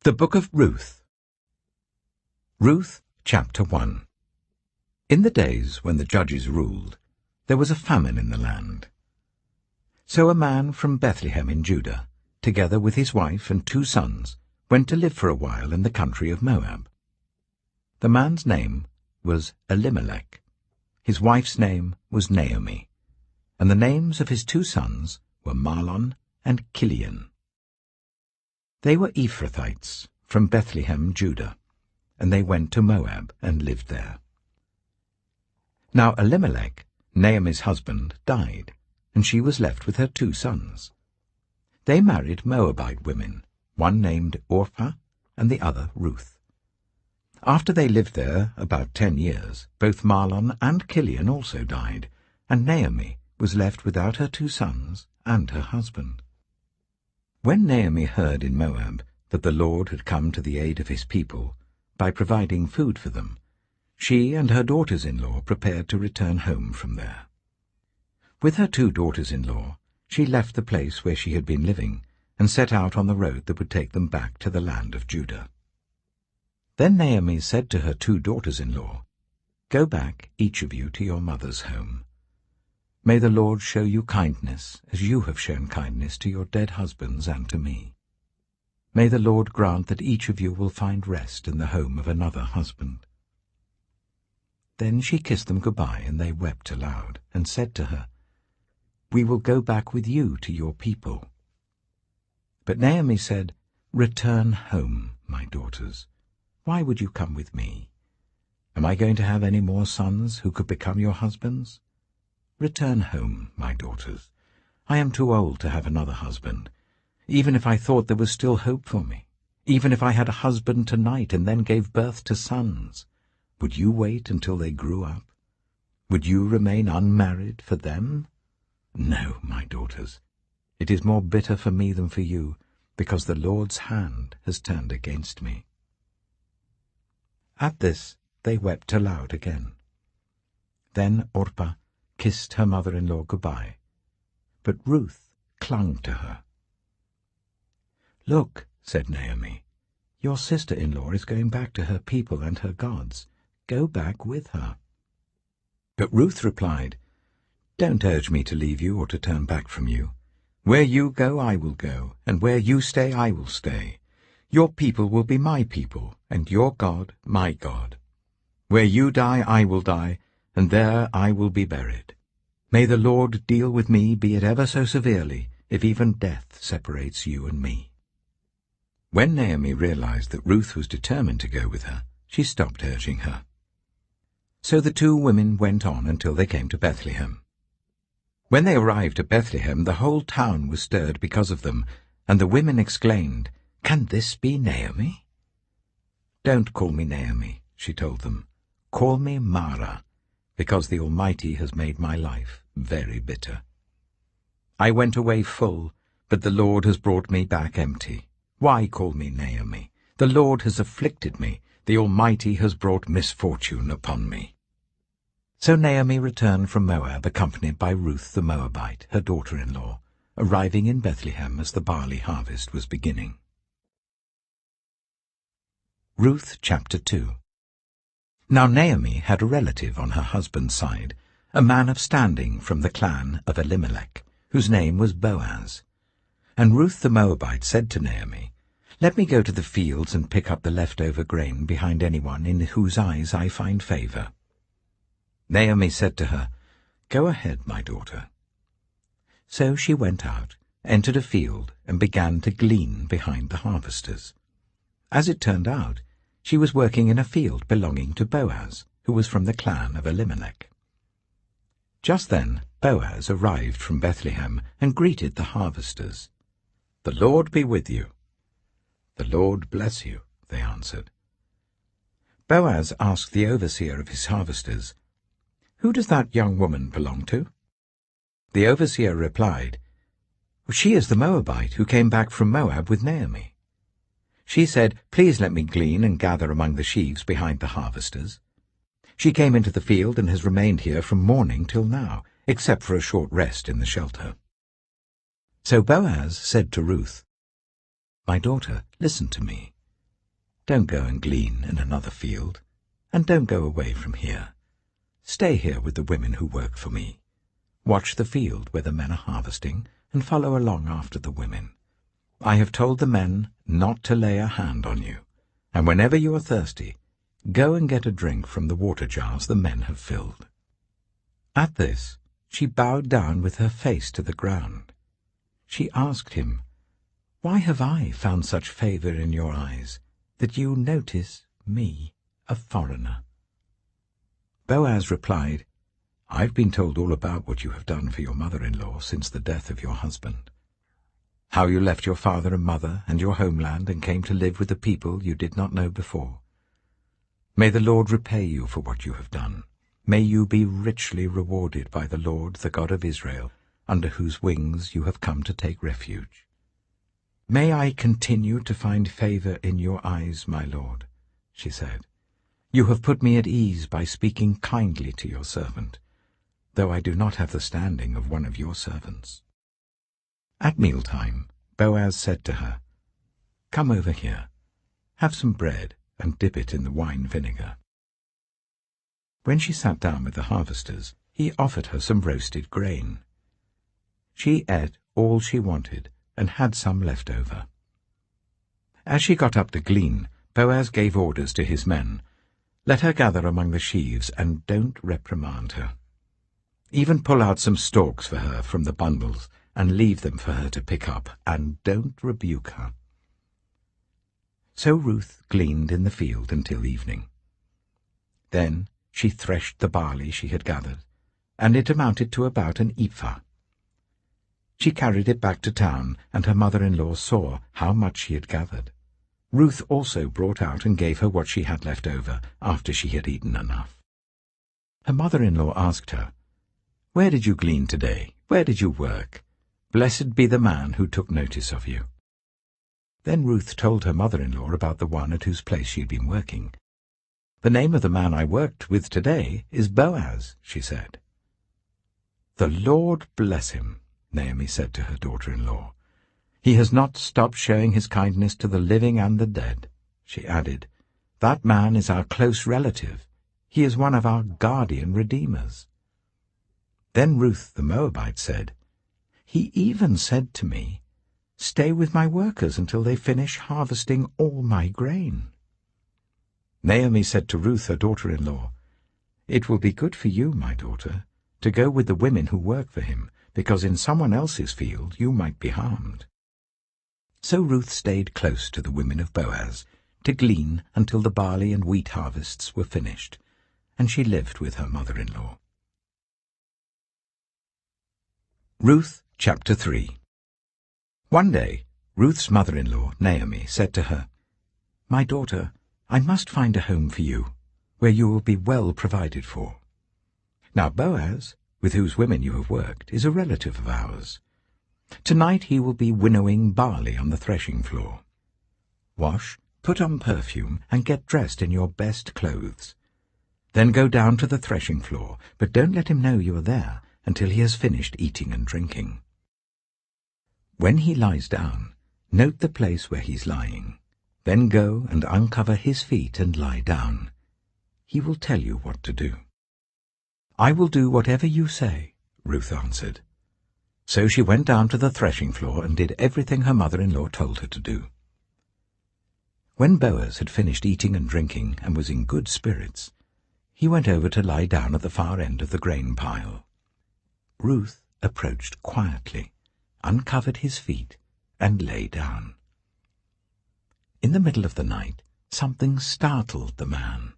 The Book of Ruth. Ruth, chapter 1. In the days when the judges ruled, there was a famine in the land. So a man from Bethlehem in Judah, together with his wife and 2 sons, went to live for a while in the country of Moab. The man's name was Elimelech. His wife's name was Naomi, and the names of his 2 sons were Mahlon and Chilion. They were Ephrathites from Bethlehem, Judah, and they went to Moab and lived there. Now Elimelech, Naomi's husband, died, and she was left with her 2 sons. They married Moabite women, one named Orpah and the other Ruth. After they lived there about 10 years, both Mahlon and Chilion also died, and Naomi was left without her 2 sons and her husband. When Naomi heard in Moab that the Lord had come to the aid of his people by providing food for them, she and her daughters-in-law prepared to return home from there. With her 2 daughters-in-law, she left the place where she had been living and set out on the road that would take them back to the land of Judah. Then Naomi said to her 2 daughters-in-law, "Go back, each of you, to your mother's home. May the Lord show you kindness, as you have shown kindness to your dead husbands and to me. May the Lord grant that each of you will find rest in the home of another husband." Then she kissed them goodbye, and they wept aloud, and said to her, "We will go back with you to your people." But Naomi said, "Return home, my daughters. Why would you come with me? Am I going to have any more sons who could become your husbands? Return home, my daughters. I am too old to have another husband. Even if I thought there was still hope for me, even if I had a husband tonight and then gave birth to sons, would you wait until they grew up? Would you remain unmarried for them? No, my daughters. It is more bitter for me than for you, because the Lord's hand has turned against me." At this they wept aloud again. Then Orpah kissed her mother-in-law goodbye, but Ruth clung to her. "Look," said Naomi, "your sister-in-law is going back to her people and her gods. Go back with her." But Ruth replied, "Don't urge me to leave you or to turn back from you. Where you go, I will go, and where you stay, I will stay. Your people will be my people, and your God, my God. Where you die, I will die, and there I will be buried. May the Lord deal with me, be it ever so severely, if even death separates you and me." When Naomi realized that Ruth was determined to go with her, she stopped urging her. So the 2 women went on until they came to Bethlehem. When they arrived at Bethlehem, the whole town was stirred because of them, and the women exclaimed, "Can this be Naomi?" "Don't call me Naomi," she told them. "Call me Mara, because the Almighty has made my life very bitter. I went away full, but the Lord has brought me back empty. Why call me Naomi? The Lord has afflicted me. The Almighty has brought misfortune upon me." So Naomi returned from Moab, accompanied by Ruth the Moabite, her daughter-in-law, arriving in Bethlehem as the barley harvest was beginning. Ruth chapter 2. Now Naomi had a relative on her husband's side, a man of standing from the clan of Elimelech, whose name was Boaz. And Ruth the Moabite said to Naomi, "Let me go to the fields and pick up the leftover grain behind anyone in whose eyes I find favor." Naomi said to her, "Go ahead, my daughter." So she went out, entered a field, and began to glean behind the harvesters. As it turned out, she was working in a field belonging to Boaz, who was from the clan of Elimelech. Just then Boaz arrived from Bethlehem and greeted the harvesters. "The Lord be with you." "The Lord bless you," they answered. Boaz asked the overseer of his harvesters, "Who does that young woman belong to?" The overseer replied, "She is the Moabite who came back from Moab with Naomi. She said, 'Please let me glean and gather among the sheaves behind the harvesters.' She came into the field and has remained here from morning till now, except for a short rest in the shelter." So Boaz said to Ruth, "My daughter, listen to me. Don't go and glean in another field, and don't go away from here. Stay here with the women who work for me. Watch the field where the men are harvesting, and follow along after the women. I have told the men not to lay a hand on you, and whenever you are thirsty, go and get a drink from the water jars the men have filled." At this, she bowed down with her face to the ground. She asked him, "Why have I found such favor in your eyes, that you notice me, a foreigner?" Boaz replied, "I've been told all about what you have done for your mother-in-law since the death of your husband. How you left your father and mother and your homeland and came to live with a people you did not know before. May the Lord repay you for what you have done. May you be richly rewarded by the Lord, the God of Israel, under whose wings you have come to take refuge. May I continue to find favor in your eyes, my Lord," she said. "You have put me at ease by speaking kindly to your servant, though I do not have the standing of one of your servants." At mealtime, Boaz said to her, "Come over here, have some bread and dip it in the wine vinegar." When she sat down with the harvesters, he offered her some roasted grain. She ate all she wanted and had some left over. As she got up to glean, Boaz gave orders to his men, "Let her gather among the sheaves, and don't reprimand her. Even pull out some stalks for her from the bundles, and leave them for her to pick up, and don't rebuke her." So Ruth gleaned in the field until evening. Then she threshed the barley she had gathered, and it amounted to about an ephah. She carried it back to town, and her mother-in-law saw how much she had gathered. Ruth also brought out and gave her what she had left over after she had eaten enough. Her mother-in-law asked her, "Where did you glean today? Where did you work? Blessed be the man who took notice of you." Then Ruth told her mother-in-law about the one at whose place she had been working. "The name of the man I worked with today is Boaz," she said. "The Lord bless him," Naomi said to her daughter-in-law. "He has not stopped showing his kindness to the living and the dead." She added, "That man is our close relative. He is one of our guardian redeemers." Then Ruth the Moabite said, "He even said to me, 'Stay with my workers until they finish harvesting all my grain.'" Naomi said to Ruth, her daughter-in-law, "It will be good for you, my daughter, to go with the women who work for him, because in someone else's field you might be harmed." So Ruth stayed close to the women of Boaz to glean until the barley and wheat harvests were finished, and she lived with her mother-in-law. Ruth chapter 3. One day, Ruth's mother-in-law, Naomi, said to her, "My daughter, I must find a home for you, where you will be well provided for. Now Boaz, with whose women you have worked, is a relative of ours. Tonight he will be winnowing barley on the threshing floor. Wash, put on perfume, and get dressed in your best clothes. Then go down to the threshing floor, but don't let him know you are there until he has finished eating and drinking. When he lies down, note the place where he's lying. Then go and uncover his feet and lie down. He will tell you what to do." "I will do whatever you say," Ruth answered. So she went down to the threshing floor and did everything her mother-in-law told her to do. When Boaz had finished eating and drinking and was in good spirits, he went over to lie down at the far end of the grain pile. Ruth approached quietly, uncovered his feet, and lay down. In the middle of the night, something startled the man.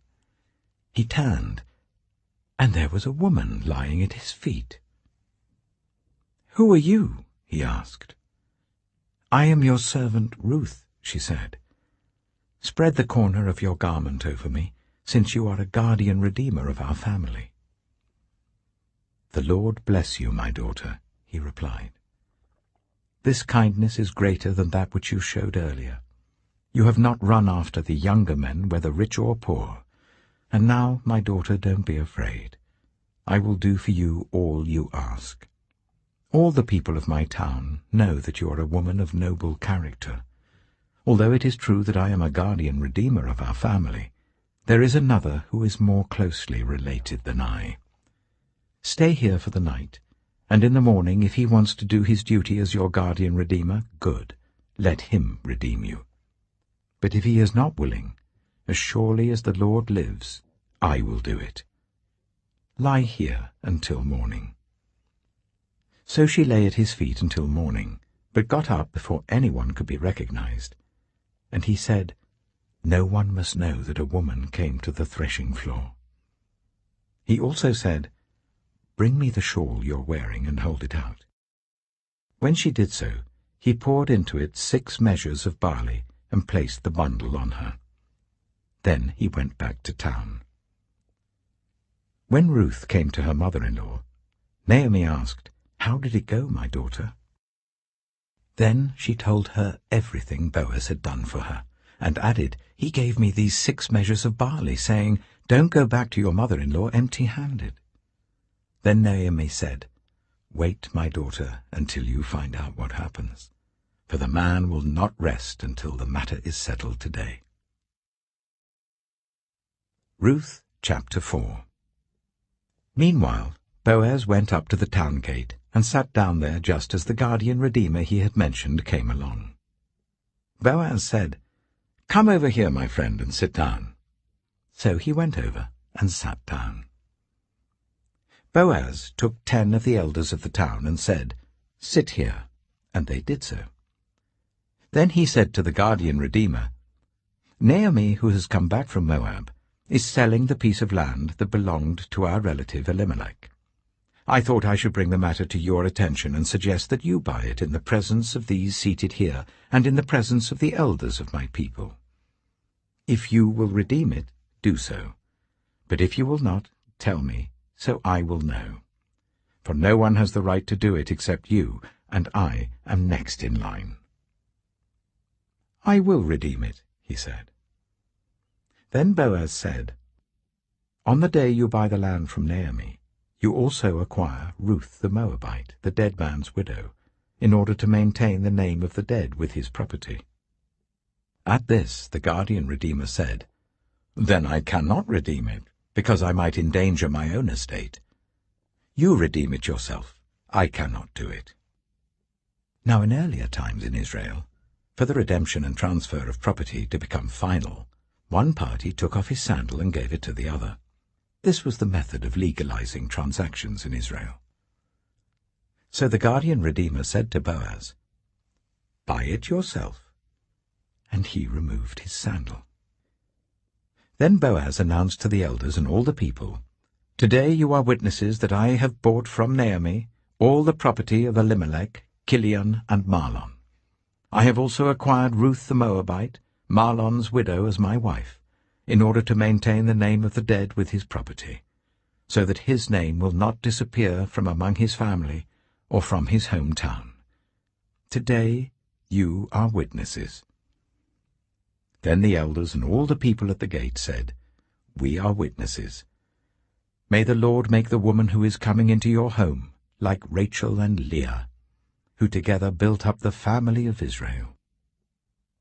He turned, and there was a woman lying at his feet. "Who are you?" he asked. "I am your servant Ruth," she said. "Spread the corner of your garment over me, since you are a guardian redeemer of our family." "The Lord bless you, my daughter," he replied. "This kindness is greater than that which you showed earlier. You have not run after the younger men, whether rich or poor. And now, my daughter, don't be afraid. I will do for you all you ask. All the people of my town know that you are a woman of noble character. Although it is true that I am a guardian redeemer of our family, there is another who is more closely related than I. Stay here for the night, and in the morning, if he wants to do his duty as your guardian redeemer, good, let him redeem you. But if he is not willing, as surely as the Lord lives, I will do it. Lie here until morning." So she lay at his feet until morning, but got up before anyone could be recognized. And he said, "No one must know that a woman came to the threshing floor." He also said, "Bring me the shawl you're wearing and hold it out." When she did so, he poured into it 6 measures of barley and placed the bundle on her. Then he went back to town. When Ruth came to her mother-in-law, Naomi asked, "How did it go, my daughter?" Then she told her everything Boaz had done for her, and added, "He gave me these 6 measures of barley, saying, 'Don't go back to your mother-in-law empty-handed.'" Then Naomi said, "Wait, my daughter, until you find out what happens, for the man will not rest until the matter is settled today." Ruth chapter 4. Meanwhile, Boaz went up to the town gate and sat down there just as the guardian redeemer he had mentioned came along. Boaz said, "Come over here, my friend, and sit down." So he went over and sat down. Boaz took 10 of the elders of the town and said, "Sit here," and they did so. Then he said to the guardian redeemer, "Naomi, who has come back from Moab, is selling the piece of land that belonged to our relative Elimelech. I thought I should bring the matter to your attention and suggest that you buy it in the presence of these seated here and in the presence of the elders of my people. If you will redeem it, do so. But if you will not, tell me, so I will know. For no one has the right to do it except you, and I am next in line." "I will redeem it," he said. Then Boaz said, "On the day you buy the land from Naomi, you also acquire Ruth the Moabite, the dead man's widow, in order to maintain the name of the dead with his property." At this the guardian redeemer said, "Then I cannot redeem it, because I might endanger my own estate. You redeem it yourself. I cannot do it." Now in earlier times in Israel, for the redemption and transfer of property to become final, one party took off his sandal and gave it to the other. This was the method of legalizing transactions in Israel. So the guardian redeemer said to Boaz, "Buy it yourself." And he removed his sandal. Then Boaz announced to the elders and all the people, "Today you are witnesses that I have bought from Naomi all the property of Elimelech, Kilion, and Mahlon. I have also acquired Ruth the Moabite, Mahlon's widow, as my wife, in order to maintain the name of the dead with his property, so that his name will not disappear from among his family or from his hometown. Today you are witnesses." Then the elders and all the people at the gate said, "We are witnesses. May the Lord make the woman who is coming into your home like Rachel and Leah, who together built up the family of Israel.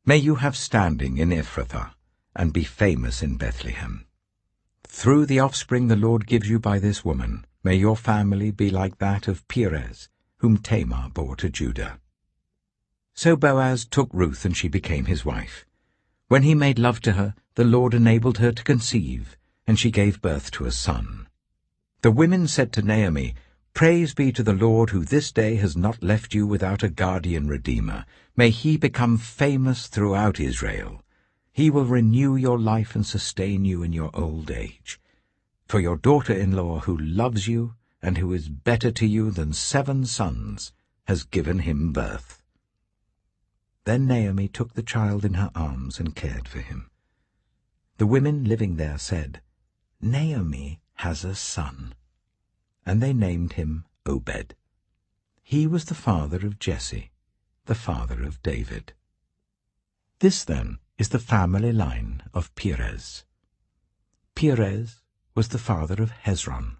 May you have standing in Ephrathah and be famous in Bethlehem. Through the offspring the Lord gives you by this woman, may your family be like that of Perez, whom Tamar bore to Judah." So Boaz took Ruth, and she became his wife. When he made love to her, the Lord enabled her to conceive, and she gave birth to a son. The women said to Naomi, "Praise be to the Lord, who this day has not left you without a guardian redeemer. May he become famous throughout Israel. He will renew your life and sustain you in your old age. For your daughter-in-law, who loves you and who is better to you than 7 sons, has given him birth." Then Naomi took the child in her arms and cared for him. The women living there said, "Naomi has a son." And they named him Obed. He was the father of Jesse, the father of David. This, then, is the family line of Perez. Perez was the father of Hezron,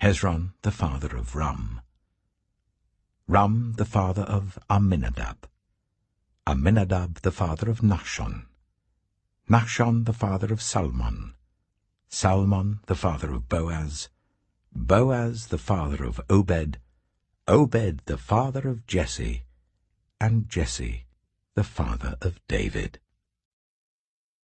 Hezron the father of Ram, Ram the father of Amminadab, Amminadab the father of Nahshon, Nahshon the father of Salmon, Salmon the father of Boaz, Boaz the father of Obed, Obed the father of Jesse, and Jesse the father of David.